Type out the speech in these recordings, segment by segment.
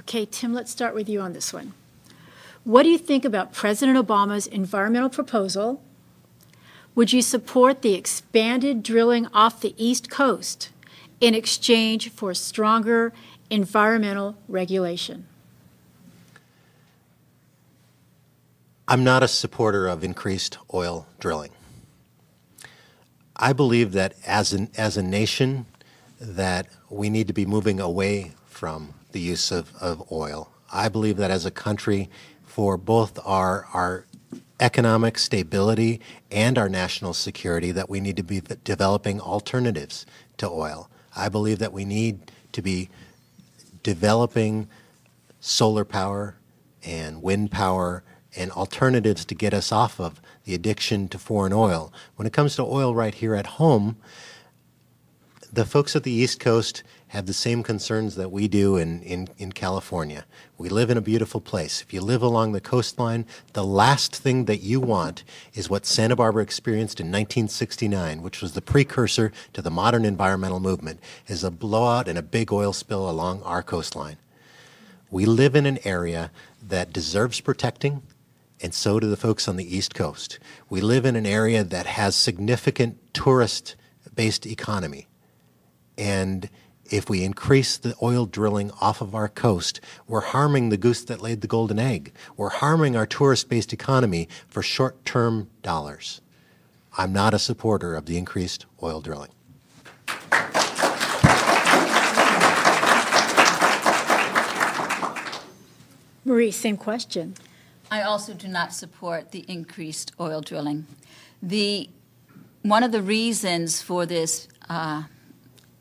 Okay, Tim, let's start with you on this one. What do you think about President Obama's environmental proposal? Would you support the expanded drilling off the East Coast in exchange for stronger environmental regulation? I'm not a supporter of increased oil drilling. I believe that as a nation that we need to be moving away from the use of oil. I believe that as a country, for both our economic stability and our national security, that we need to be developing alternatives to oil. I believe that we need to be developing solar power and wind power and alternatives to get us off of the addiction to foreign oil. When it comes to oil right here at home, the folks at the East Coast have the same concerns that we do in California. We live in a beautiful place. If you live along the coastline, the last thing that you want is what Santa Barbara experienced in 1969, which was the precursor to the modern environmental movement, is a blowout and a big oil spill along our coastline. We live in an area that deserves protecting, and so do the folks on the East Coast. We live in an area that has significant tourist-based economy. And if we increase the oil drilling off of our coast, we're harming the goose that laid the golden egg. We're harming our tourist-based economy for short-term dollars. I'm not a supporter of the increased oil drilling. Marie, same question. I also do not support the increased oil drilling. One of the reasons for this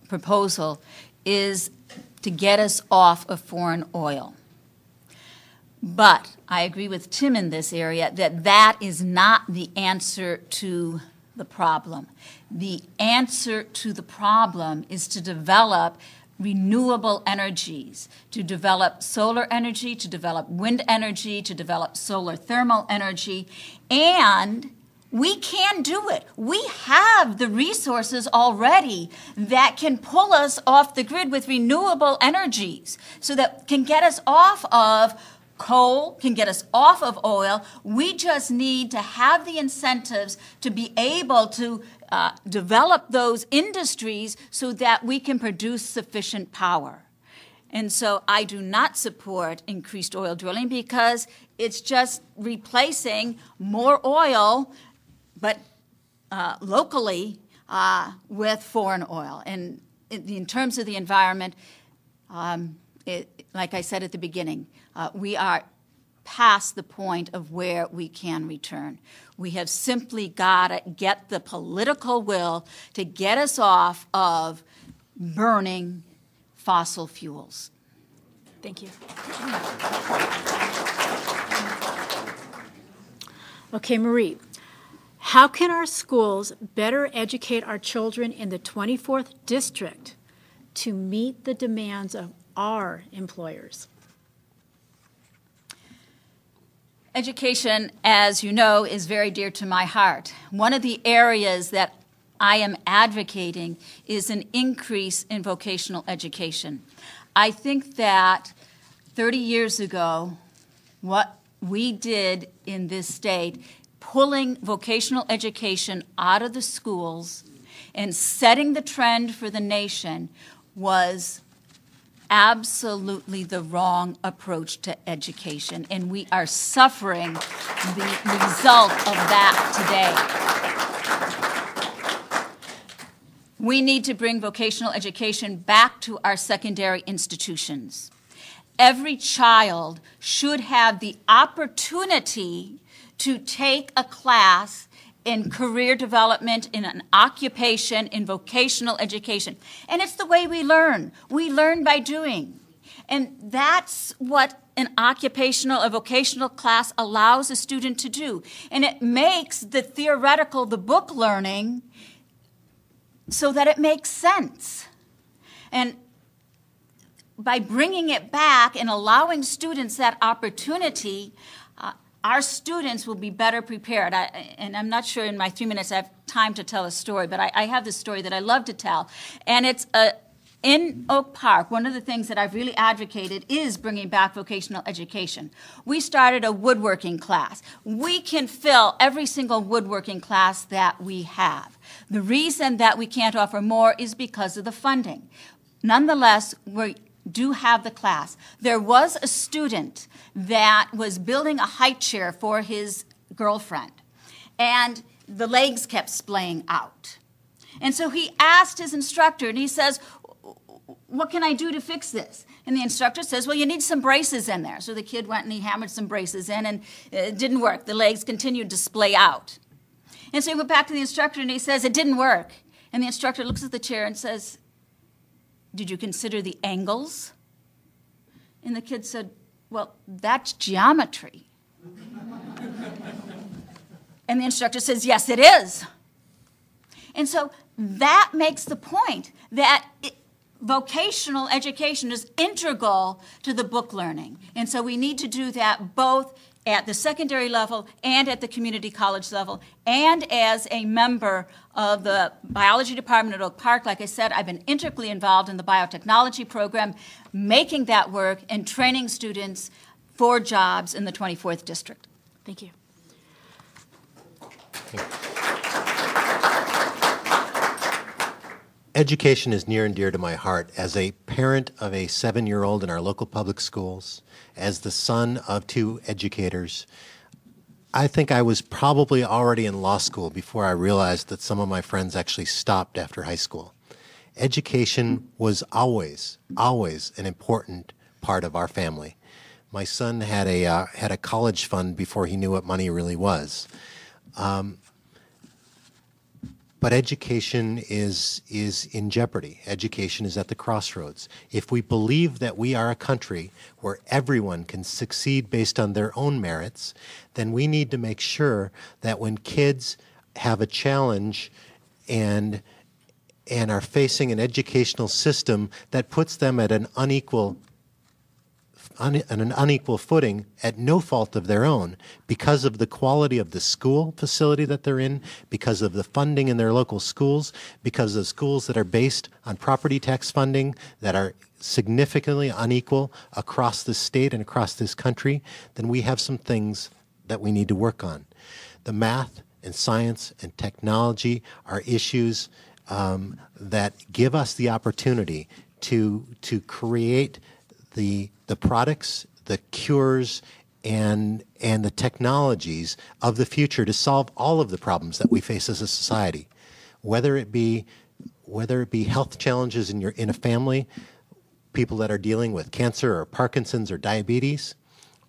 proposal is to get us off of foreign oil. But I agree with Tim in this area that that is not the answer to the problem. The answer to the problem is to develop renewable energies, to develop solar energy, to develop wind energy, to develop solar thermal energy, and we can do it. We have the resources already that can pull us off the grid with renewable energies, so that can get us off of coal, can get us off of oil. We just need to have the incentives to be able to develop those industries so that we can produce sufficient power. And so I do not support increased oil drilling because it's just replacing more oil, but locally with foreign oil. And in terms of the environment, like I said at the beginning, we are past the point of where we can return. We have simply got to get the political will to get us off of burning fossil fuels. Thank you. Okay, Marie. How can our schools better educate our children in the 24th District to meet the demands of our employers? Education, as you know, is very dear to my heart. One of the areas that I am advocating is an increase in vocational education. I think that 30 years ago, what we did in this state, pulling vocational education out of the schools and setting the trend for the nation, was absolutely the wrong approach to education, and we are suffering the result of that today. We need to bring vocational education back to our secondary institutions. Every child should have the opportunity to take a class in career development, in an occupation, in vocational education. And it's the way we learn. We learn by doing. And that's what an occupational, a vocational class allows a student to do. And it makes the theoretical, the book learning, so that it makes sense. And by bringing it back and allowing students that opportunity, our students will be better prepared. And I'm not sure in my 3 minutes I have time to tell a story, but I have this story that I love to tell. And it's In Oak Park, one of the things that I've really advocated is bringing back vocational education. We started a woodworking class. We can fill every single woodworking class that we have. The reason that we can't offer more is because of the funding. Nonetheless, we do have the class. There was a student that was building a high chair for his girlfriend, and the legs kept splaying out. And so he asked his instructor, and he says, "What can I do to fix this?" And the instructor says, "Well, you need some braces in there." So the kid went and he hammered some braces in, and it didn't work. The legs continued to splay out. And so he went back to the instructor, and he says, "It didn't work." And the instructor looks at the chair and says, "Did you consider the angles?" And the kid said, "Well, that's geometry." And the instructor says, "Yes, it is." And so that makes the point that vocational education is integral to the book learning. And so we need to do that both at the secondary level and at the community college level. And as a member of the biology department at Oak Park, like I said, I've been integrally involved in the biotechnology program, making that work and training students for jobs in the 24th district. Thank you. Education is near and dear to my heart. As a parent of a 7-year-old in our local public schools, as the son of 2 educators, I think I was probably already in law school before I realized that some of my friends actually stopped after high school. Education was always an important part of our family. My son had a college fund before he knew what money really was. But education is in jeopardy. Education is at the crossroads. If we believe that we are a country where everyone can succeed based on their own merits, then we need to make sure that when kids have a challenge and are facing an educational system that puts them at an unequal footing at no fault of their own because of the quality of the school facility that they're in, because of the funding in their local schools, because of schools that are based on property tax funding that are significantly unequal across the state and across this country, then we have some things that we need to work on. The math and science and technology are issues that give us the opportunity to create the products, the cures, and the technologies of the future to solve all of the problems that we face as a society, whether it be health challenges in a family, people that are dealing with cancer or Parkinson's or diabetes,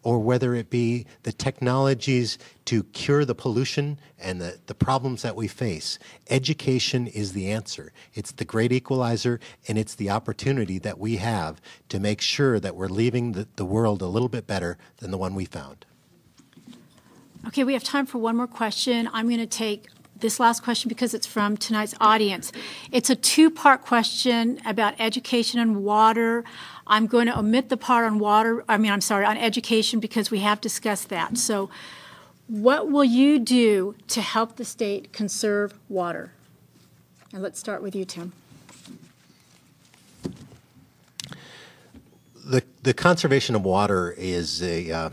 or whether it be the technologies to cure the pollution and the problems that we face. Education is the answer. It's the great equalizer, and it's the opportunity that we have to make sure that we're leaving the world a little bit better than the one we found. Okay, we have time for one more question. I'm going to take this last question because it's from tonight's audience. It's a 2-part question about education and water. I'm going to omit the part on on education because we have discussed that. So what will you do to help the state conserve water? And let's start with you, Tim. The conservation of water is a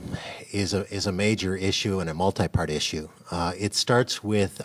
major issue and a multi-part issue. It starts with